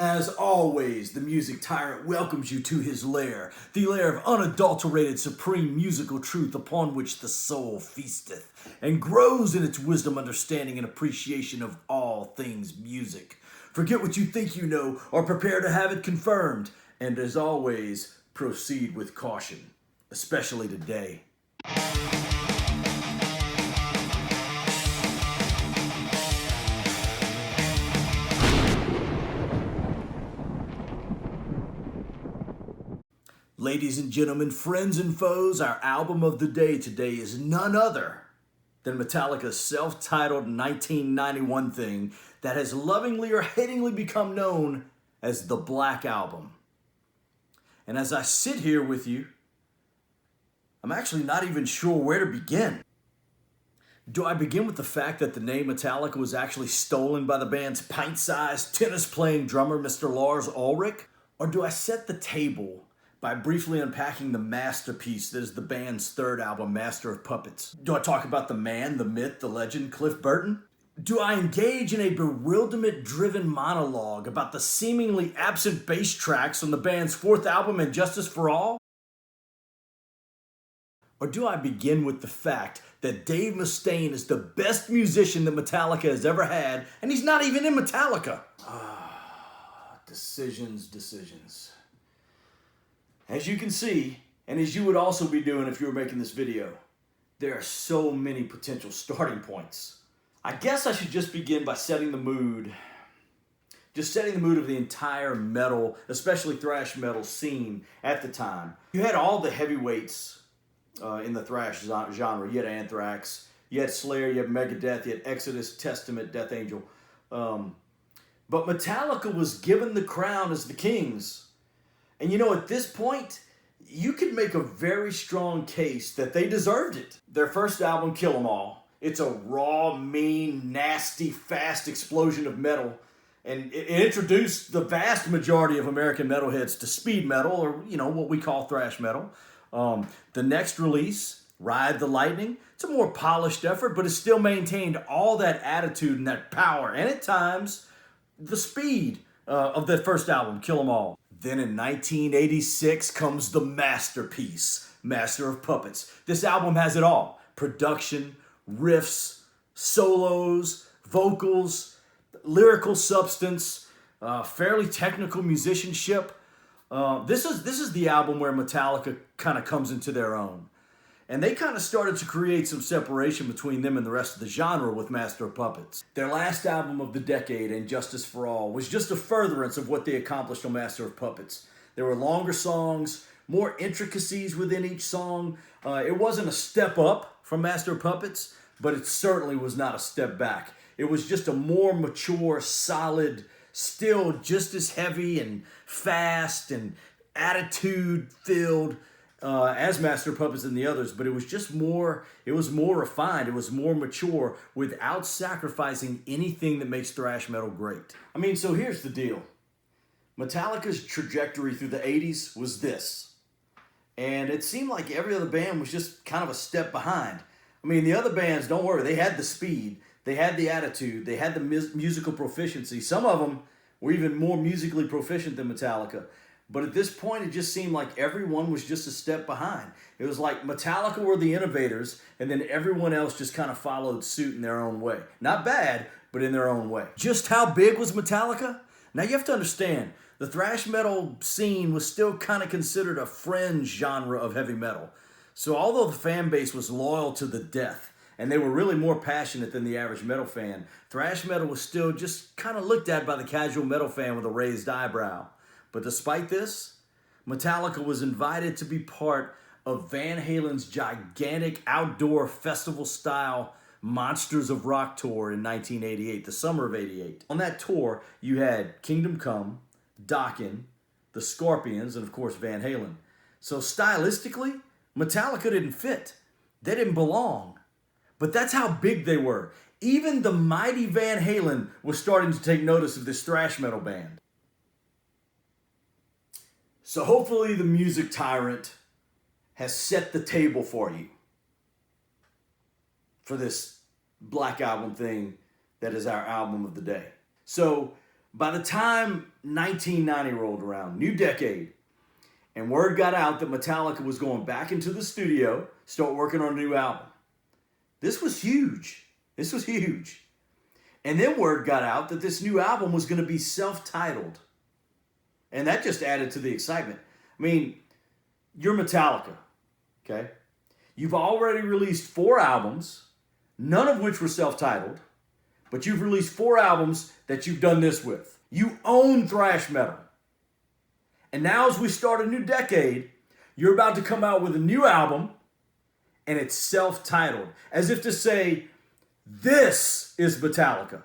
As always, the music tyrant welcomes you to his lair, the lair of unadulterated supreme musical truth upon which the soul feasteth, and grows in its wisdom, understanding, and appreciation of all things music. Forget what you think you know, or prepare to have it confirmed, and as always, proceed with caution, especially today. Ladies and gentlemen, friends and foes, our album of the day today is none other than Metallica's self-titled 1991 thing that has lovingly or hatingly become known as the Black Album. And as I sit here with you, I'm actually not even sure where to begin. Do I begin with the fact that the name Metallica was actually stolen by the band's pint-sized, tennis-playing drummer, Mr. Lars Ulrich? Or do I set the table by briefly unpacking the masterpiece that is the band's third album, Master of Puppets? Do I talk about the man, the myth, the legend, Cliff Burton? Do I engage in a bewilderment-driven monologue about the seemingly absent bass tracks on the band's fourth album, And Justice for All? Or do I begin with the fact that Dave Mustaine is the best musician that Metallica has ever had, and he's not even in Metallica? Decisions. As you can see, and as you would also be doing if you were making this video, there are so many potential starting points. I guess I should just begin by setting the mood. Just setting the mood of the entire metal, especially thrash metal scene at the time. You had all the heavyweights in the thrash genre. You had Anthrax, you had Slayer, you had Megadeth, you had Exodus, Testament, Death Angel. But Metallica was given the crown as the kings. And you know, at this point, you could make a very strong case that they deserved it. Their first album, Kill 'Em All, it's a raw, mean, nasty, fast explosion of metal. And it introduced the vast majority of American metalheads to speed metal, or, you know, what we call thrash metal. The next release, Ride the Lightning, it's a more polished effort, but it still maintained all that attitude and that power, and at times, the speed of the first album, Kill 'Em All. Then in 1986 comes the masterpiece, Master of Puppets. This album has it all. Production, riffs, solos, vocals, lyrical substance, fairly technical musicianship. This is the album where Metallica kind of comes into their own. And they kind of started to create some separation between them and the rest of the genre with Master of Puppets. Their last album of the decade, And Justice for All, was just a furtherance of what they accomplished on Master of Puppets. There were longer songs, more intricacies within each song. It wasn't a step up from Master of Puppets, but it certainly was not a step back. It was just a more mature, solid, still just as heavy and fast and attitude-filled as Master of Puppets and the others, but it was just more, it was more refined, it was more mature without sacrificing anything that makes thrash metal great. I mean, so here's the deal. Metallica's trajectory through the 80s was this. And it seemed like every other band was just kind of a step behind. I mean, the other bands, don't worry, they had the speed, they had the attitude, they had the musical proficiency. Some of them were even more musically proficient than Metallica. But at this point, it just seemed like everyone was just a step behind. It was like Metallica were the innovators, and then everyone else just kind of followed suit in their own way. Not bad, but in their own way. Just how big was Metallica? Now you have to understand, the thrash metal scene was still kind of considered a fringe genre of heavy metal. So although the fan base was loyal to the death, and they were really more passionate than the average metal fan, thrash metal was still just kind of looked at by the casual metal fan with a raised eyebrow. But despite this, Metallica was invited to be part of Van Halen's gigantic outdoor festival-style Monsters of Rock tour in 1988, the summer of '88. On that tour, you had Kingdom Come, Dokken, the Scorpions, and of course Van Halen. So stylistically, Metallica didn't fit. They didn't belong. But that's how big they were. Even the mighty Van Halen was starting to take notice of this thrash metal band. So hopefully the music tyrant has set the table for you for this Black Album thing that is our album of the day. So By the time 1990 rolled around, new decade, and word got out that Metallica was going back into the studio, start working on a new album. This was huge. This was huge. And then word got out that this new album was going to be self-titled. And that just added to the excitement. I mean, you're Metallica, okay? You've already released 4 albums, none of which were self-titled, but you've released 4 albums that you've done this with. You own thrash metal. And now as we start a new decade, you're about to come out with a new album, and it's self-titled, as if to say, this is Metallica.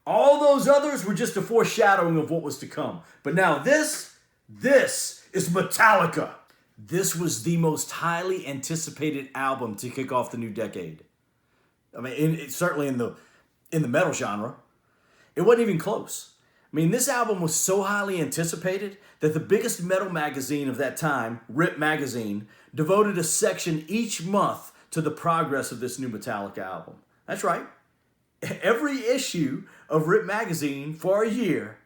All those others were just a foreshadowing of what was to come. But now this is Metallica. This was the most highly anticipated album to kick off the new decade. I mean, certainly in the metal genre. It wasn't even close. I mean, this album was so highly anticipated that the biggest metal magazine of that time, Rip Magazine, devoted a section each month to the progress of this new Metallica album. That's right. Every issue of Rip Magazine for a year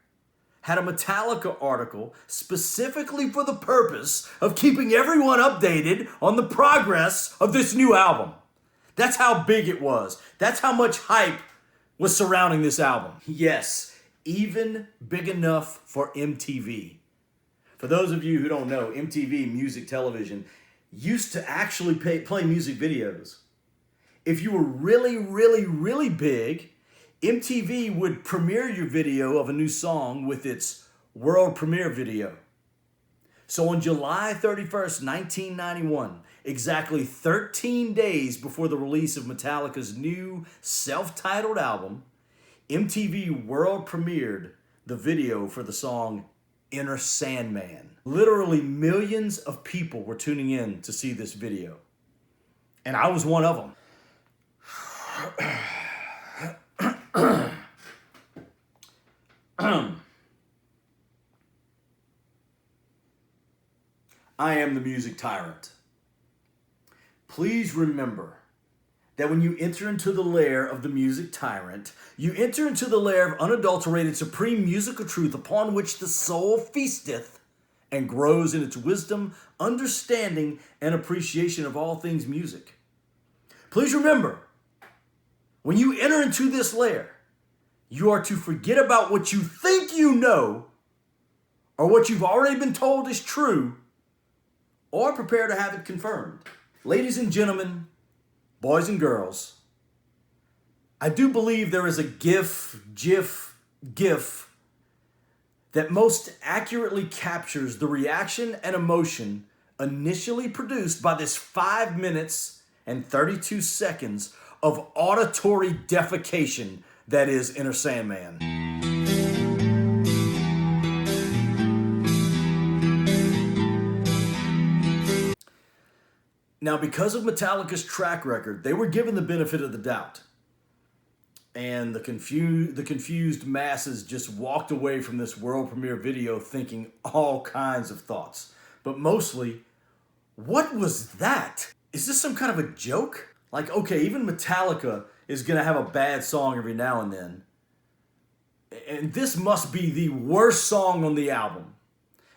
had a Metallica article specifically for the purpose of keeping everyone updated on the progress of this new album. That's how big it was. That's how much hype was surrounding this album. Yes, even big enough for MTV. For those of you who don't know, MTV, music television, used to actually play music videos. If you were really, really, really big, MTV would premiere your video of a new song with its world premiere video. So on July 31st, 1991, exactly 13 days before the release of Metallica's new self-titled album, MTV world premiered the video for the song Inner Sandman. Literally millions of people were tuning in to see this video. And I was one of them. I am the music tyrant. Please remember that when you enter into the lair of the music tyrant, you enter into the lair of unadulterated supreme musical truth upon which the soul feasteth and grows in its wisdom, understanding, and appreciation of all things music. Please remember, when you enter into this lair, you are to forget about what you think you know or what you've already been told is true, or prepare to have it confirmed. Ladies and gentlemen, boys and girls, I do believe there is a GIF that most accurately captures the reaction and emotion initially produced by this 5 minutes and 32 seconds of auditory defecation that is Inner Sandman. Now, because of Metallica's track record, they were given the benefit of the doubt. And the confused masses just walked away from this world premiere video thinking all kinds of thoughts. But mostly, what was that? Is this some kind of a joke? Like, okay, even Metallica is going to have a bad song every now and then. And this must be the worst song on the album.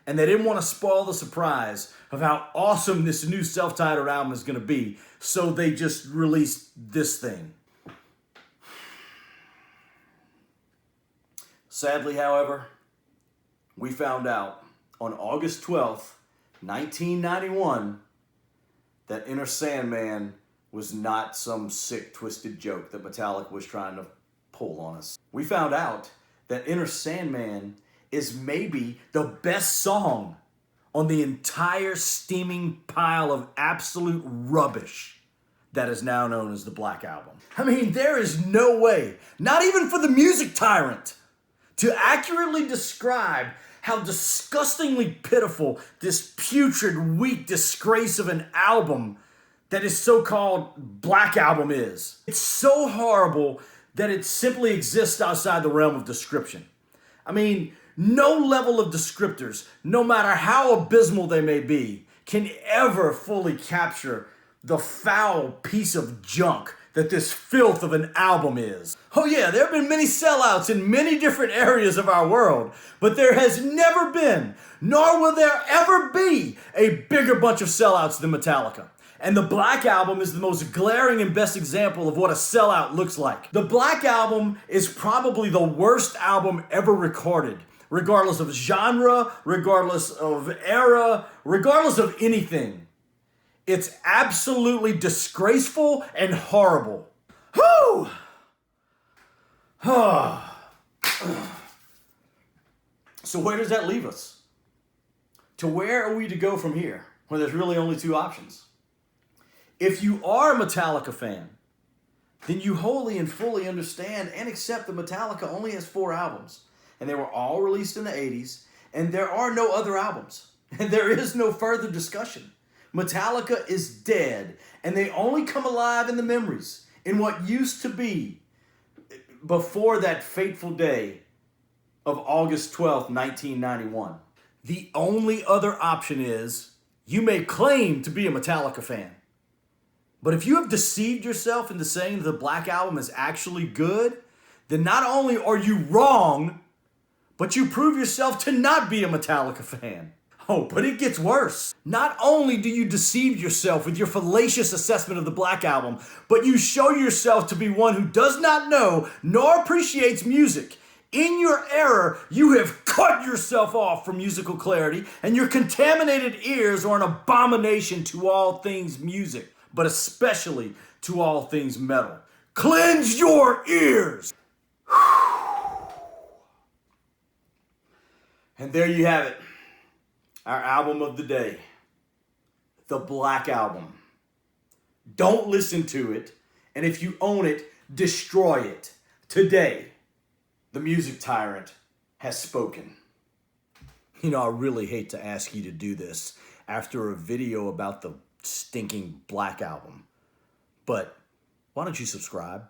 And they didn't want to spoil the surprise of how awesome this new self-titled album is going to be. So they just released this thing. Sadly, however, we found out on August 12th, 1991, that Inner Sandman was not some sick, twisted joke that Metallica was trying to pull on us. We found out that Inner Sandman is maybe the best song on the entire steaming pile of absolute rubbish that is now known as the Black Album. I mean, there is no way, not even for the music tyrant, to accurately describe how disgustingly pitiful this putrid, weak disgrace of an album that is so-called Black Album is. It's so horrible that it simply exists outside the realm of description. I mean, no level of descriptors, no matter how abysmal they may be, can ever fully capture the foul piece of junk that this filth of an album is. Oh yeah, there have been many sellouts in many different areas of our world, but there has never been, nor will there ever be, a bigger bunch of sellouts than Metallica. And the Black Album is the most glaring and best example of what a sellout looks like. The Black Album is probably the worst album ever recorded, regardless of genre, regardless of era, regardless of anything. It's absolutely disgraceful and horrible. Whew! So where does that leave us? To where are we to go from here, when there's really only two options? If you are a Metallica fan, then you wholly and fully understand and accept that Metallica only has 4 albums, and they were all released in the 80s, and there are no other albums, and there is no further discussion. Metallica is dead, and they only come alive in the memories, in what used to be before that fateful day of August 12th, 1991. The only other option is you may claim to be a Metallica fan, but if you have deceived yourself into saying that the Black Album is actually good, then not only are you wrong, but you prove yourself to not be a Metallica fan. Oh, but it gets worse. Not only do you deceive yourself with your fallacious assessment of the Black Album, but you show yourself to be one who does not know nor appreciates music. In your error, you have cut yourself off from musical clarity, and your contaminated ears are an abomination to all things music, but especially to all things metal. Cleanse your ears! And there you have it. Our album of the day, the Black Album. Don't listen to it, and if you own it, destroy it. Today, the music tyrant has spoken. You know, I really hate to ask you to do this after a video about the stinking Black Album, but why don't you subscribe?